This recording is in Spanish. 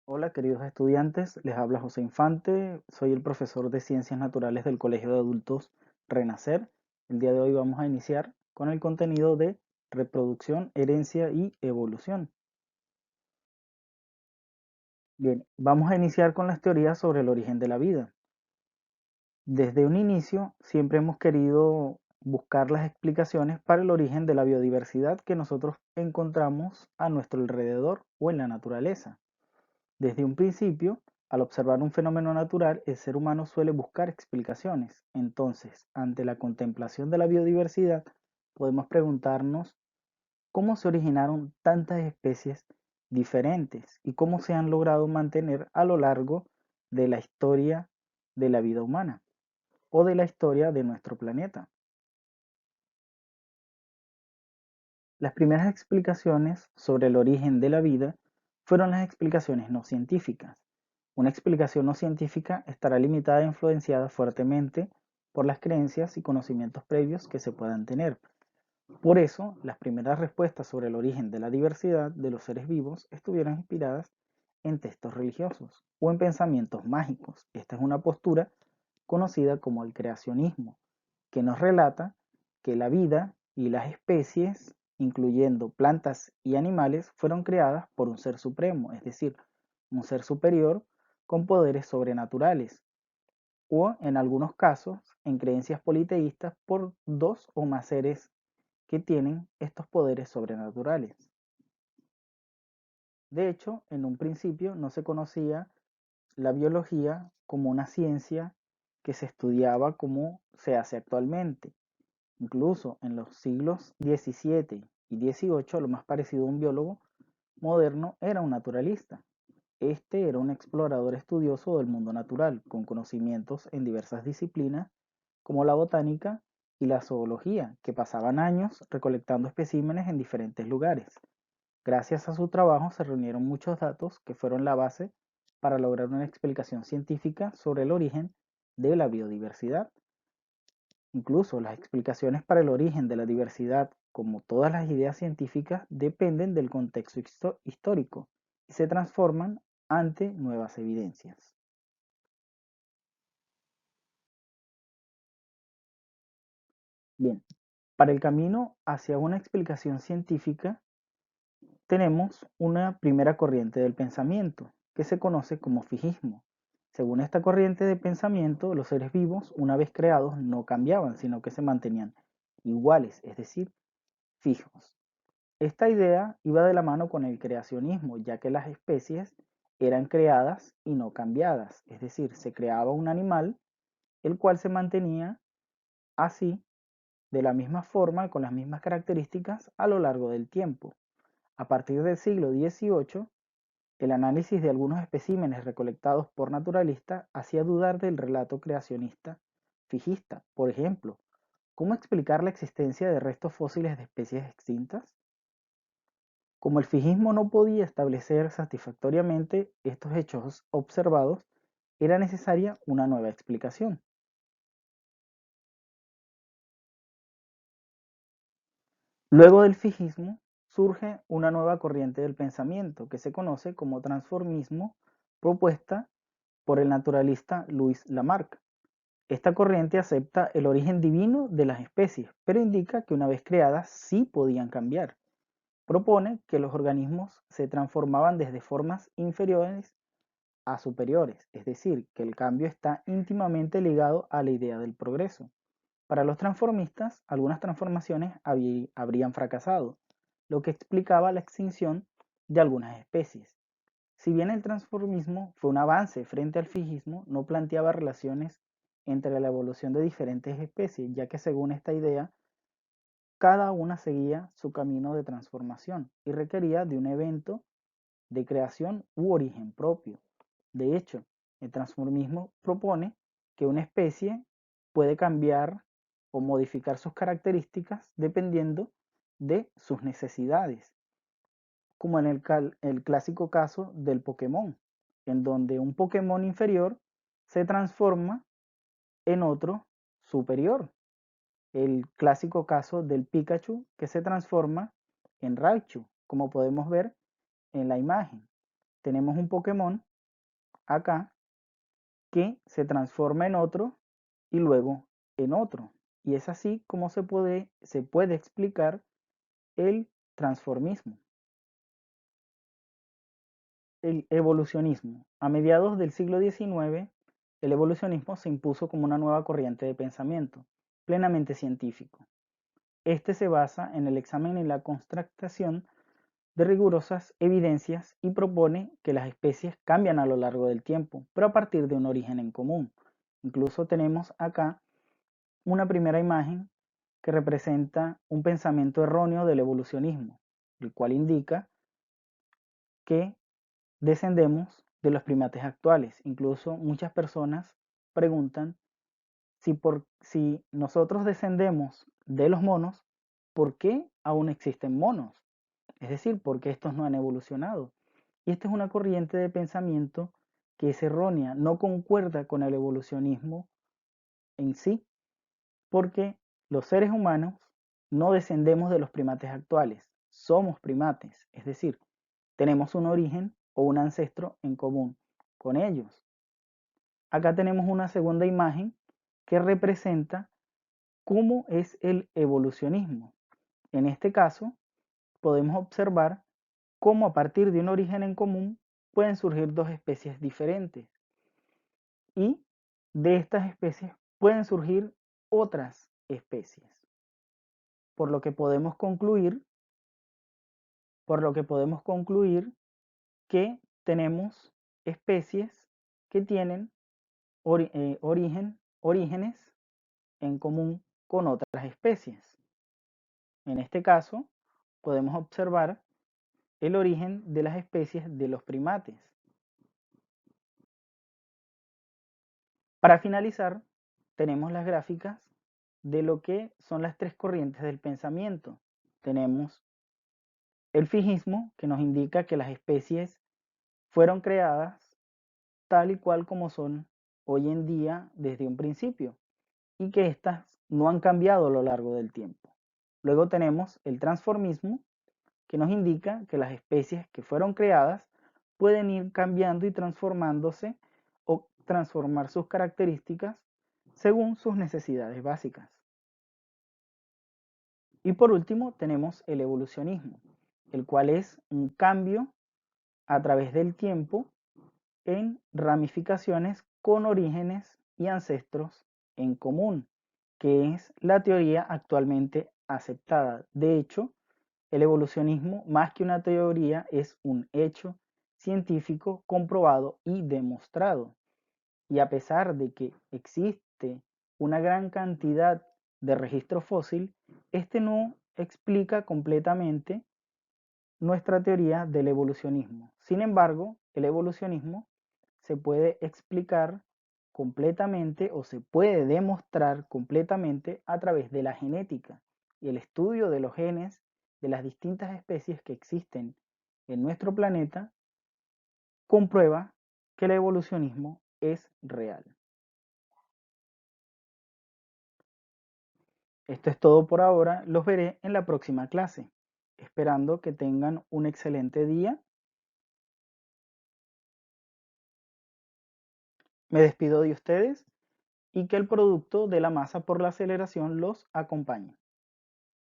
Hola, queridos estudiantes, les habla José Infante, soy el profesor de Ciencias Naturales del Colegio de Adultos Renacer. El día de hoy vamos a iniciar con el contenido de reproducción, herencia y evolución. Bien, vamos a iniciar con las teorías sobre el origen de la vida. Desde un inicio, siempre hemos querido buscar las explicaciones para el origen de la biodiversidad que nosotros encontramos a nuestro alrededor o en la naturaleza. Desde un principio, al observar un fenómeno natural, el ser humano suele buscar explicaciones. Entonces, ante la contemplación de la biodiversidad, podemos preguntarnos cómo se originaron tantas especies diferentes y cómo se han logrado mantener a lo largo de la historia de la vida humana o de la historia de nuestro planeta. Las primeras explicaciones sobre el origen de la vida fueron las explicaciones no científicas. Una explicación no científica estará limitada e influenciada fuertemente por las creencias y conocimientos previos que se puedan tener. Por eso, las primeras respuestas sobre el origen de la diversidad de los seres vivos estuvieron inspiradas en textos religiosos o en pensamientos mágicos. Esta es una postura conocida como el creacionismo, que nos relata que la vida y las especies, incluyendo plantas y animales, fueron creadas por un ser supremo, es decir, un ser superior con poderes sobrenaturales, o en algunos casos, en creencias politeístas, por dos o más seres que tienen estos poderes sobrenaturales. De hecho, en un principio no se conocía la biología como una ciencia que se estudiaba como se hace actualmente. Incluso en los siglos XVII y XVIII, lo más parecido a un biólogo moderno era un naturalista. Este era un explorador estudioso del mundo natural, con conocimientos en diversas disciplinas como la botánica y la zoología, que pasaban años recolectando especímenes en diferentes lugares. Gracias a su trabajo se reunieron muchos datos que fueron la base para lograr una explicación científica sobre el origen de la biodiversidad. Incluso las explicaciones para el origen de la diversidad, como todas las ideas científicas, dependen del contexto histórico y se transforman ante nuevas evidencias. Bien, para el camino hacia una explicación científica tenemos una primera corriente del pensamiento, que se conoce como fijismo. Según esta corriente de pensamiento, los seres vivos, una vez creados, no cambiaban, sino que se mantenían iguales, es decir, fijos. Esta idea iba de la mano con el creacionismo, ya que las especies eran creadas y no cambiadas, es decir, se creaba un animal, el cual se mantenía así, de la misma forma, con las mismas características a lo largo del tiempo. A partir del siglo XVIII, el análisis de algunos especímenes recolectados por naturalistas hacía dudar del relato creacionista fijista. Por ejemplo, ¿cómo explicar la existencia de restos fósiles de especies extintas? Como el fijismo no podía establecer satisfactoriamente estos hechos observados, era necesaria una nueva explicación. Luego del fijismo surge una nueva corriente del pensamiento que se conoce como transformismo, propuesta por el naturalista Louis Lamarck. Esta corriente acepta el origen divino de las especies, pero indica que una vez creadas sí podían cambiar. Propone que los organismos se transformaban desde formas inferiores a superiores, es decir, que el cambio está íntimamente ligado a la idea del progreso. Para los transformistas, algunas transformaciones habrían fracasado, lo que explicaba la extinción de algunas especies. Si bien el transformismo fue un avance frente al fijismo, no planteaba relaciones entre la evolución de diferentes especies, ya que según esta idea, cada una seguía su camino de transformación y requería de un evento de creación u origen propio. De hecho, el transformismo propone que una especie puede cambiar o modificar sus características dependiendo de sus necesidades, como en el clásico caso del Pokémon, en donde un Pokémon inferior se transforma en otro superior. El clásico caso del Pikachu que se transforma en Raichu, como podemos ver en la imagen. tenemos un Pokémon acá que se transforma en otro y luego en otro. Y es así como se puede explicar el transformismo. El evolucionismo. A mediados del siglo XIX, el evolucionismo se impuso como una nueva corriente de pensamiento, plenamente científico. Este se basa en el examen y la constatación de rigurosas evidencias y propone que las especies cambian a lo largo del tiempo, pero a partir de un origen en común. Incluso tenemos acá una primera imagen que representa un pensamiento erróneo del evolucionismo, el cual indica que descendemos de los primates actuales. Incluso muchas personas preguntan si nosotros descendemos de los monos, ¿por qué aún existen monos? Es decir, ¿por qué estos no han evolucionado? Y esta es una corriente de pensamiento que es errónea, no concuerda con el evolucionismo en sí, porque los seres humanos no descendemos de los primates actuales, somos primates, es decir, tenemos un origen o un ancestro en común con ellos. Acá tenemos una segunda imagen que representa cómo es el evolucionismo. En este caso, podemos observar cómo a partir de un origen en común pueden surgir dos especies diferentes y de estas especies pueden surgir otras especies. Por lo que podemos concluir, que tenemos especies que tienen orígenes en común con otras especies. En este caso, podemos observar el origen de las especies de los primates. Para finalizar, tenemos las gráficas de lo que son las tres corrientes del pensamiento. Tenemos el fijismo, que nos indica que las especies fueron creadas tal y cual como son hoy en día desde un principio y que éstas no han cambiado a lo largo del tiempo. Luego tenemos el transformismo, que nos indica que las especies que fueron creadas pueden ir cambiando y transformándose o transformar sus características según sus necesidades básicas. Y por último tenemos el evolucionismo, el cual es un cambio a través del tiempo en ramificaciones con orígenes y ancestros en común, que es la teoría actualmente aceptada. De hecho, el evolucionismo, más que una teoría, es un hecho científico comprobado y demostrado. Y a pesar de que existe una gran cantidad de registro fósil, este no explica completamente nuestra teoría del evolucionismo. Sin embargo, el evolucionismo se puede explicar completamente o se puede demostrar completamente a través de la genética y el estudio de los genes de las distintas especies que existen en nuestro planeta comprueba que el evolucionismo es real. Esto es todo por ahora, los veré en la próxima clase, esperando que tengan un excelente día. Me despido de ustedes y que el producto de la masa por la aceleración los acompañe.